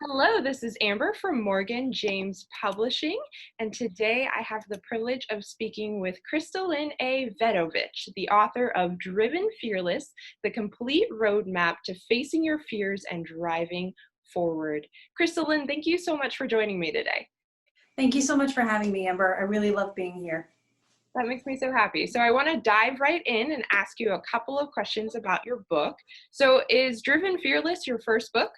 Hello, this is Amber from Morgan James Publishing, and today I have the privilege of speaking with KristaLyn A. Vetovich, the author of Driven Fearless, the complete roadmap to facing your fears and driving forward. KristaLyn, thank you so much for joining me today. Thank you so much for having me, Amber. I really love being here. That makes me so happy. So I want to dive right in and ask you a couple of questions about your book. So is Driven Fearless your first book?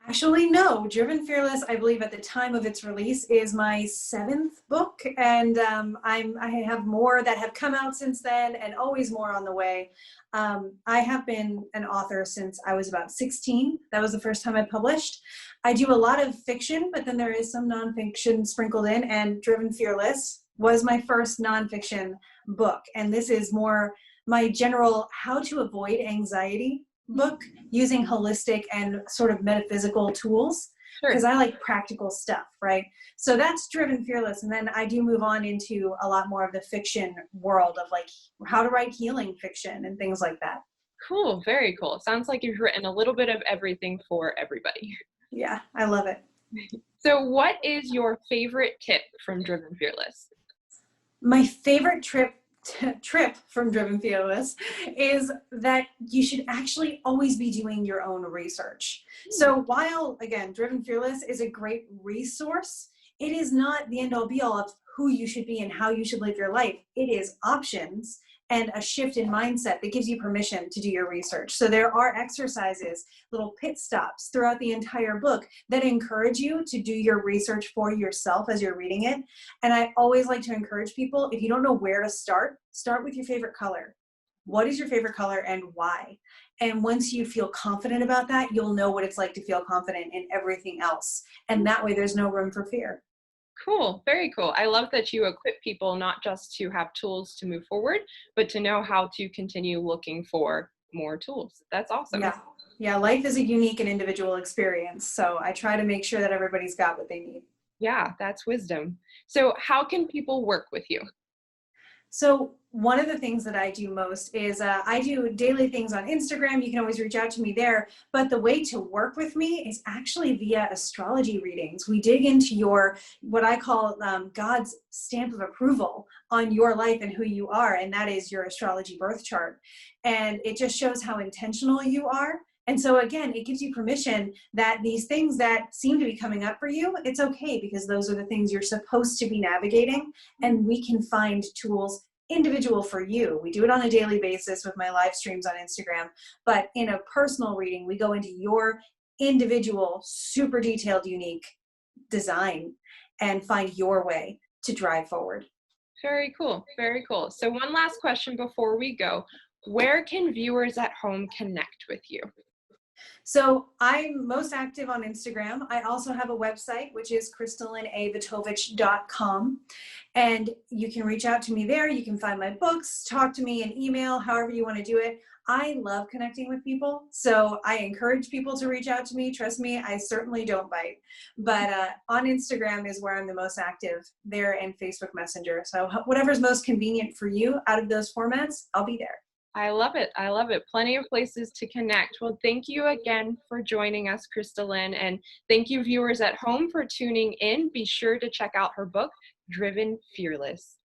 Actually, no. Driven Fearless, I believe at the time of its release, is my 7th book, and I have more that have come out since then, and always more on the way. I have been an author since I was about 16. That was the first time I published. I do a lot of fiction, but then there is some nonfiction sprinkled in, and Driven Fearless was my first nonfiction book, and this is more my general how to avoid anxiety book using holistic and sort of metaphysical tools, because I like practical stuff, right? So that's Driven Fearless. And then I do move on into a lot more of the fiction world of like how to write healing fiction and things like that. Cool, very cool. Sounds like you've written a little bit of everything for everybody. Yeah, I love it. So what is your favorite tip from Driven Fearless? My favorite trip from Driven Fearless is that you should actually always be doing your own research. So while, again, Driven Fearless is a great resource, it is not the end all be all of who you should be and how you should live your life. It is options and a shift in mindset that gives you permission to do your research. So there are exercises, little pit stops throughout the entire book that encourage you to do your research for yourself as you're reading it. And I always like to encourage people, if you don't know where to start with your favorite color. What is your favorite color and why? And once you feel confident about that, you'll know what it's like to feel confident in everything else. And that way there's no room for fear. Cool, very cool. I love that you equip people not just to have tools to move forward, but to know how to continue looking for more tools. That's awesome. Yeah. Yeah, life is a unique and individual experience. So I try to make sure that everybody's got what they need. Yeah, that's wisdom. So how can people work with you? So one of the things that I do most is I do daily things on Instagram. You can always reach out to me there. But the way to work with me is actually via astrology readings. We dig into your, what I call God's stamp of approval on your life and who you are. And that is your astrology birth chart. And it just shows how intentional you are. And so again, it gives you permission that these things that seem to be coming up for you, it's okay, because those are the things you're supposed to be navigating, and we can find tools individual for you. We do it on a daily basis with my live streams on Instagram, but in a personal reading, we go into your individual, super detailed, unique design and find your way to drive forward. Very cool, very cool. So one last question before we go. Where can viewers at home connect with you? So I'm most active on Instagram. I also have a website, which is KristaLynAVetovich.com. And you can reach out to me there. You can find my books, talk to me in email, however you want to do it. I love connecting with people. So I encourage people to reach out to me. Trust me, I certainly don't bite. But on Instagram is where I'm the most active, there, and Facebook Messenger. So whatever's most convenient for you out of those formats, I'll be there. I love it. I love it. Plenty of places to connect. Well, thank you again for joining us, KristaLyn, and thank you viewers at home for tuning in. Be sure to check out her book, Driven Fearless.